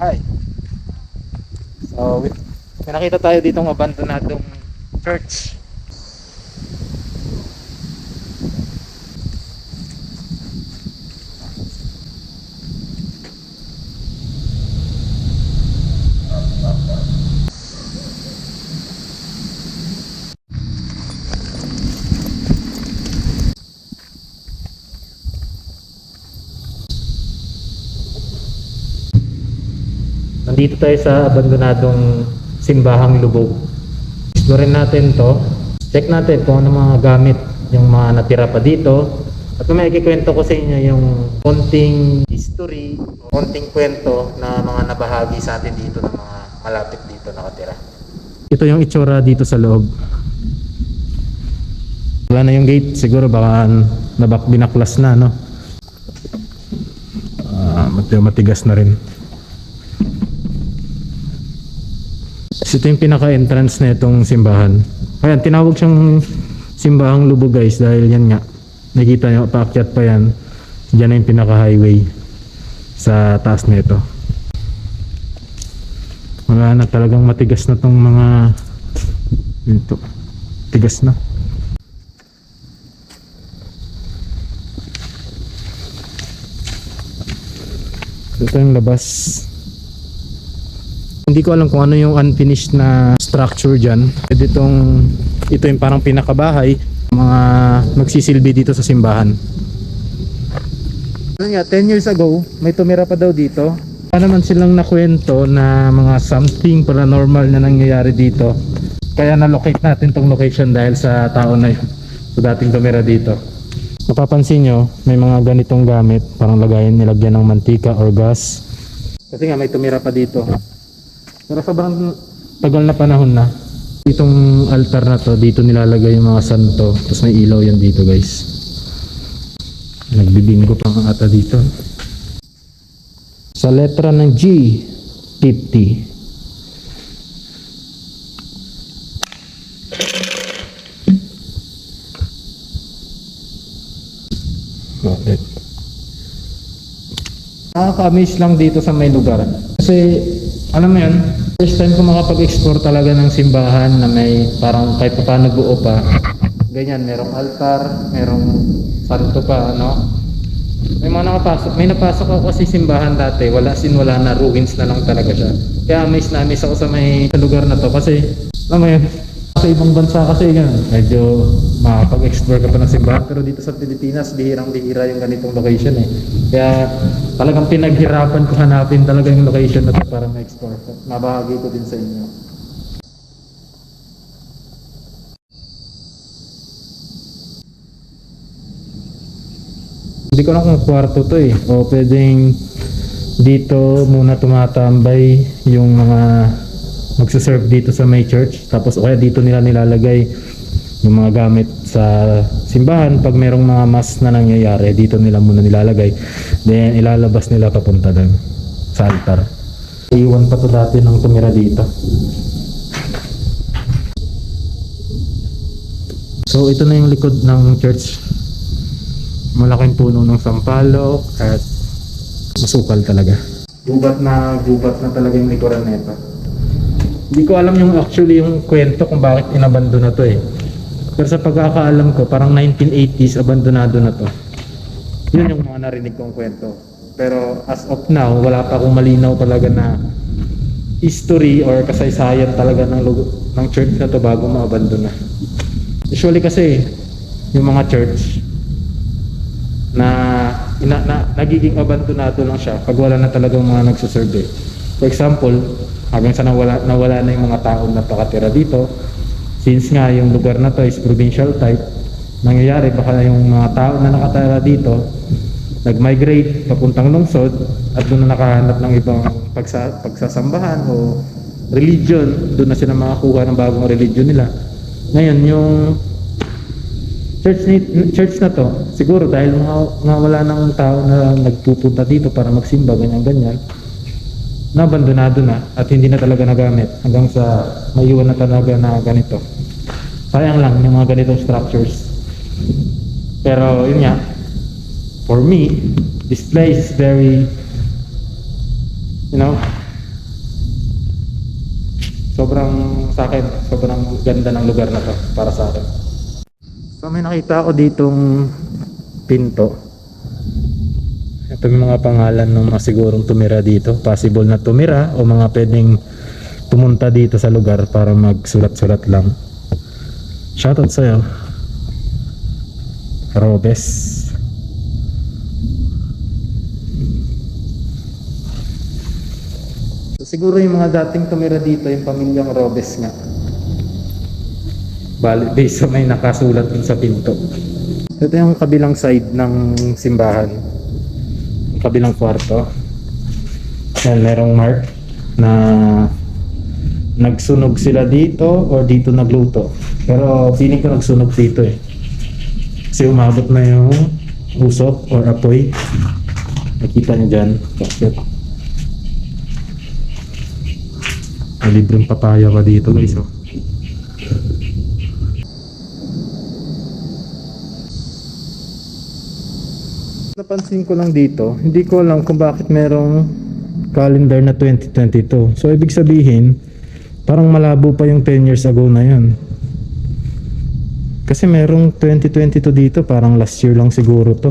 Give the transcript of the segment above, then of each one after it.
Hi. So, may nakita tayo ditong abandonadong church. Nandito tayo sa abandonadong simbahang lubog. Explorein natin to. Check natin kung ano mga gamit yung mga natira pa dito. At may ikikwento ko sa inyo yung konting history, konting kwento na mga nabahagi sa atin dito ng mga malapit dito nakatira. Ito yung itsura dito sa loob. Wala na yung gate, siguro baka binaklas na, no? Matigas na rin. Ito yung pinaka-entrance na itong simbahan. Ayan, tinawag siyang simbahang lubog guys dahil yan nga. Nakita nyo, paakyat pa yan. Diyan na yung pinaka-highway sa taas na ito. Wala na, talagang matigas na tong mga ito. Tigas na. Ito yung labas. Hindi ko alam kung ano yung unfinished na structure dyan. Ito yung parang pinakabahay, mga magsisilbi dito sa simbahan. Ano nga, 10 years ago, may tumira pa daw dito. Wala naman silang nakwento na mga something paranormal na nangyayari dito. Kaya na-locate natin tong location dahil sa tao na yun. So dating tumira dito. Mapapansin nyo, may mga ganitong gamit, parang nilagyan ng mantika or gas. Kasi nga may tumira pa dito. Pero sobrang tagal na panahon na. Itong altar na to, dito nilalagay yung mga santo. Tapos may ilaw yan dito guys. Nagbibingo pa nga ata dito. Sa letra ng G, 50. Nakaka-amaze lang dito sa may lugar. Kasi alam mo yun, first time ko makapag-explore talaga ng simbahan na may parang kahit pa paano buo pa. Ganyan, merong altar, merong santo pa, ano. May napasok ako kasi simbahan dati, wala na, ruins na lang talaga siya. Kaya amaze ako sa lugar na to kasi, alam mo yun, sa ibang bansa kasi yun, medyo makapag-explore ka pa ng simbahan, pero dito sa Pilipinas, bihirang-bihira yung ganitong location eh. Kaya talagang pinaghirapan ko hanapin talaga yung location na to para ma-explore ko. Mabahagi ko din sa inyo. Hindi ko alam kung kwarto to eh, o pwedeng dito muna tumatambay yung mga magsaserve dito sa may church, tapos o kaya dito nila nilalagay yung mga gamit sa simbahan. Pag merong mga mass na nangyayari, dito nila muna nilalagay, then ilalabas nila papunta doon sa altar. Iwan pa to dati ng tumira dito. So ito na yung likod ng church. Malaking puno ng sampalok at masukal talaga. Gubat na talaga yung likuran na ito. Hindi ko alam yung kwento kung bakit inabando na to eh. Pero sa pagkakaalam ko, parang 1980s abandonado na to. Yun yung mga narinig kong kwento. Pero as of now, wala pa akong malinaw talaga na history or kasaysayan talaga ng church na to bago maabandona. Usually kasi, yung mga church na nagiging abandonado lang siya pag wala na talagang mga nagsuserve. For example, hanggang sa nawala na yung mga tao na pakatira dito, since nga yung lugar na to is provincial type, nangyayari baka yung mga tao na nakatira dito nag-migrate papuntang lungsod at doon na nakahanap ng ibang pagsasambahan o religion, doon na sila makakuha ng bagong religion nila. Ngayon yung church na to, siguro dahil nga wala nang tao na nagpupunta dito para magsimba, ganyan nabandonado na at hindi na talaga nagamit hanggang sa maiwan na talaga na ganito. Sayang lang yung mga ganitong structures. Pero yun nga, for me, this place is very, sa akin, sobrang ganda ng lugar na to para sa akin. So may nakita ako ditong pinto. Ito yung mga pangalan ng mga sigurong tumira dito, possible na tumira o mga pwedeng pumunta dito sa lugar para magsulat-sulat lang. Shoutout sa'yo, Robes. So, siguro yung mga dating tumira dito, yung pamilyang Robes nga. Bali, based sa may nakasulat dun sa pinto. Ito yung kabilang side ng simbahan, yung kabilang kwarto. Yan, merong mark na nagsunog sila dito or dito nagluto. Pero feeling ko nagsunog dito eh. Kasi umabot na yung usok or apoy. Nakita nyo dyan. Bakit? May libreng papaya pa dito guys oh. Napansin ko lang dito, hindi ko alam kung bakit merong calendar na 2022. So ibig sabihin, parang malabo pa yung 10 years ago na yun. Kasi merong 2022 dito, parang last year lang siguro to.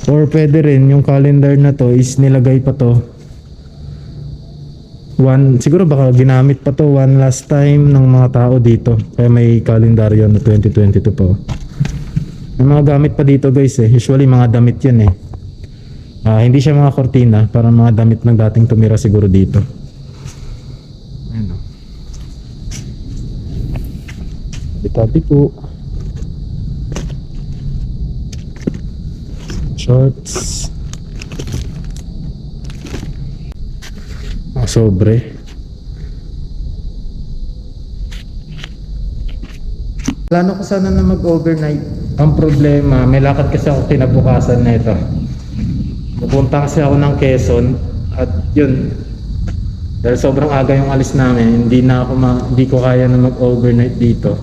Or pwede rin yung calendar na to is nilagay pa to. Siguro baka ginamit pa to one last time ng mga tao dito. Kaya may kalendaryo na 2022 pa. May mga gamit pa dito guys eh. Usually mga damit yun eh. Hindi siya mga kortina, parang mga damit ng dating tumira siguro dito. Ayun o. Tabi po. Shorts. Sobre. Plano ko sana na mag-overnight. Ang problema, may lakad kasi ako kinabukasan na ito. Pupunta kasi ako ng Quezon at yun, dahil sobrang aga yung alis namin, hindi ko kaya na mag-overnight dito.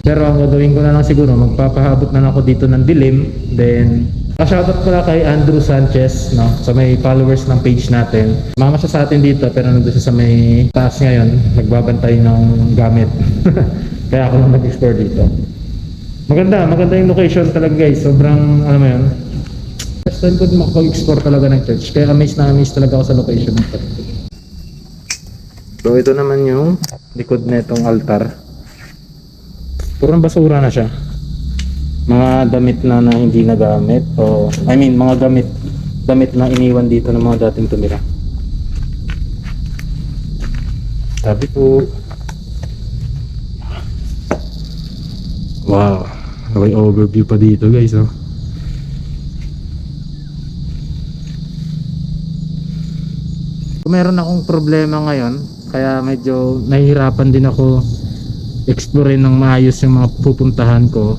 Pero ang gagawin ko na lang siguro, magpapahabot na lang ako dito ng dilim. Then shoutout pala kay Andrew Sanchez, no, sa may followers ng page natin. Mama siya sa atin dito pero nandun siya sa may taas ngayon, nagbabantay ng gamit. Kaya ako lang nag-explore dito. Maganda yung location talaga guys. Sobrang, ano mo yun, first time ko makapag-explore talaga ng church. Kaya amaze talaga ako sa location ng church. So ito naman yung likod na itong altar. Purang basura na siya. Mga damit na hindi nagamit. O, mga damit na iniwan dito ng mga dating tumira. Sabi po. Wow, may overview pa dito guys oh. Meron akong problema ngayon, kaya medyo nahihirapan din ako explorein ng maayos yung mga pupuntahan ko.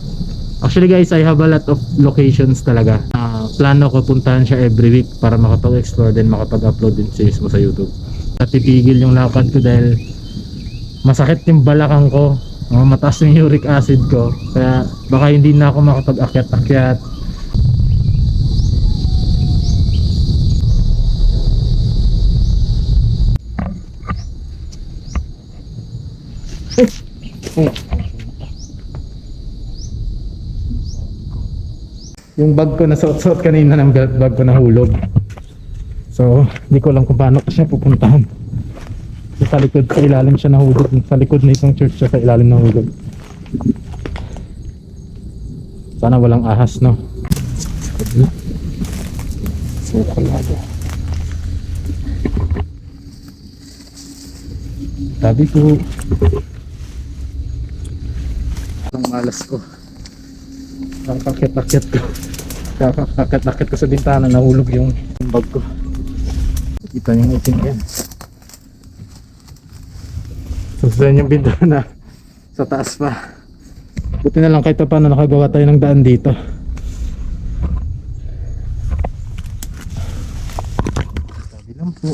Actually guys, I have a lot of locations talaga. Plano ko puntahan siya every week para makapag-explore din, makapag-upload din mismo sa YouTube. At titigil yung lakad ko dahil masakit yung balakang ko. Mataas yung uric acid ko, kaya baka hindi na ako makapag-akyat-akyat. Yung bag ko na suot kanina ng belt bag ko nahulog. So hindi ko alam kung paano ko siya pupuntahan. Sa likod, sa ilalim siya nahulog. Sa likod na isang church siya, sa ilalim nahulog. Sana walang ahas, no? Sukalado. Sabi ko, ang malas ko. Ang kakit-akit ko. Kakit-akit ko sa bintana, nahulog yung bag ko. Kita niyo yung itim yan. Susunod yung bintana sa taas pa. Buti na lang kahit pa paano nakagawa tayo ng daan dito. Sabi lang po.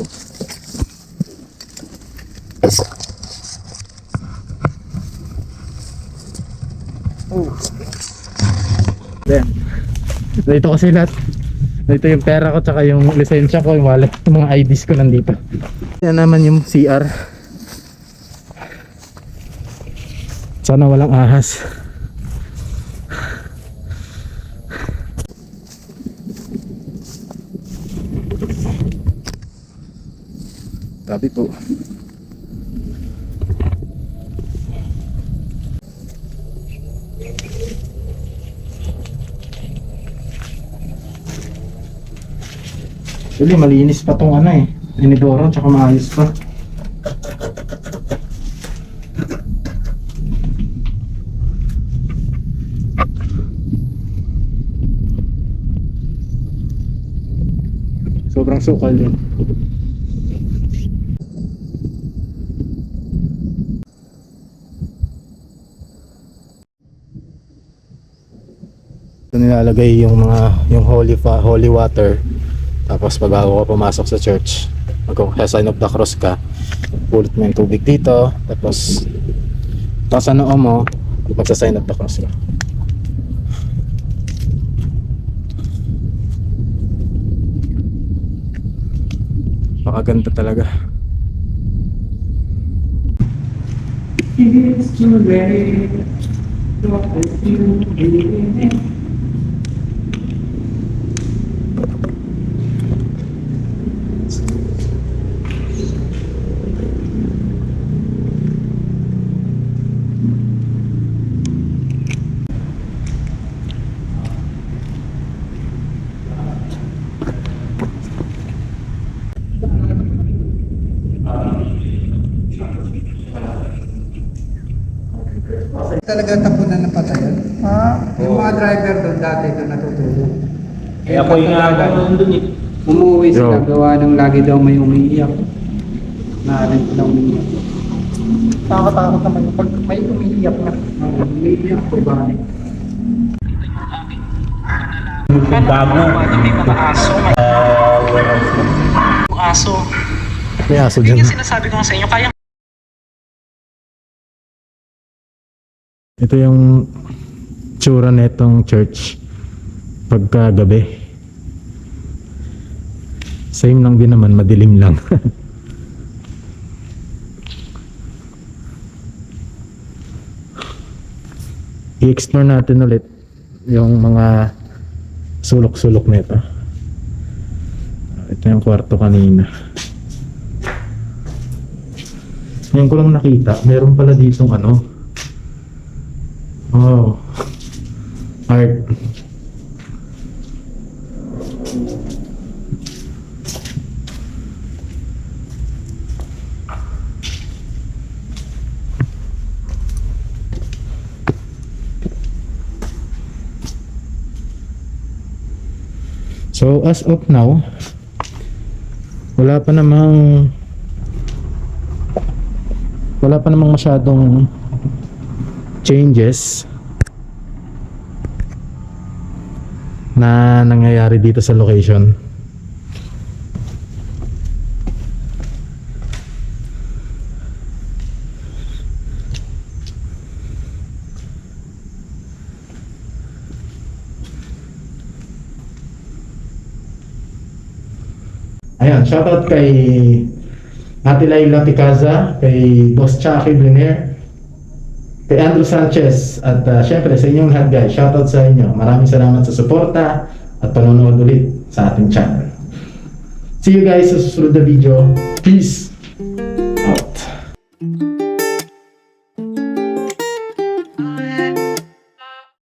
Oh. Then, dito kasi lahat. Dito yung pera ko tsaka yung lisensya ko, yung wallet, yung mga IDs ko nandito. Yan naman yung CR. Sana walang ahas. Tabi po. Actually, malinis pa tong ano eh. Inidoro, tsaka maayos pa. Sobrang sukal yun. Ito nilalagay yung yung holy water. Tapos pag bago ka pumasok sa church, magka-sign of the cross ka, pulot mo yung tubig dito, tapos sa noo mo, magsa-sign of the cross ka. Pakaganda talaga. It's too late. What if you believe in? Talaga tapunan ng patayan. Yung mga driver doon dati doon natutulog. Kaya ako yung nga doon eh. Umuwi sila, Yo. gawa ng lagi daw may umiiyak. Naarin ko na umiiyak. Takot-takot naman yung pag may umiiyak na. Umiiyak ko ba? Bago. May mga aso. Yung aso. May aso Yun dyan. yung sinasabi ko nga sa inyo. Kaya Ito yung tsura netong church pagka gabi. Same lang din naman, madilim lang. I-explore natin ulit yung mga sulok-sulok nito. Ito yung kwarto kanina. Ngayon ko lang nakita, meron pala ditong ano. Oh, art. So as of now, wala pa namang masyadong changes na nangyayari dito sa location. Ayan, shoutout kay Ate Laila Picaza, kay Boss Chucky Bliner, kay Andrew Sanchez, at syempre sa inyong lahat guys, shoutout sa inyo. Maraming salamat sa suporta at panonood ulit sa ating channel. See you guys sa susunod na video. Peace!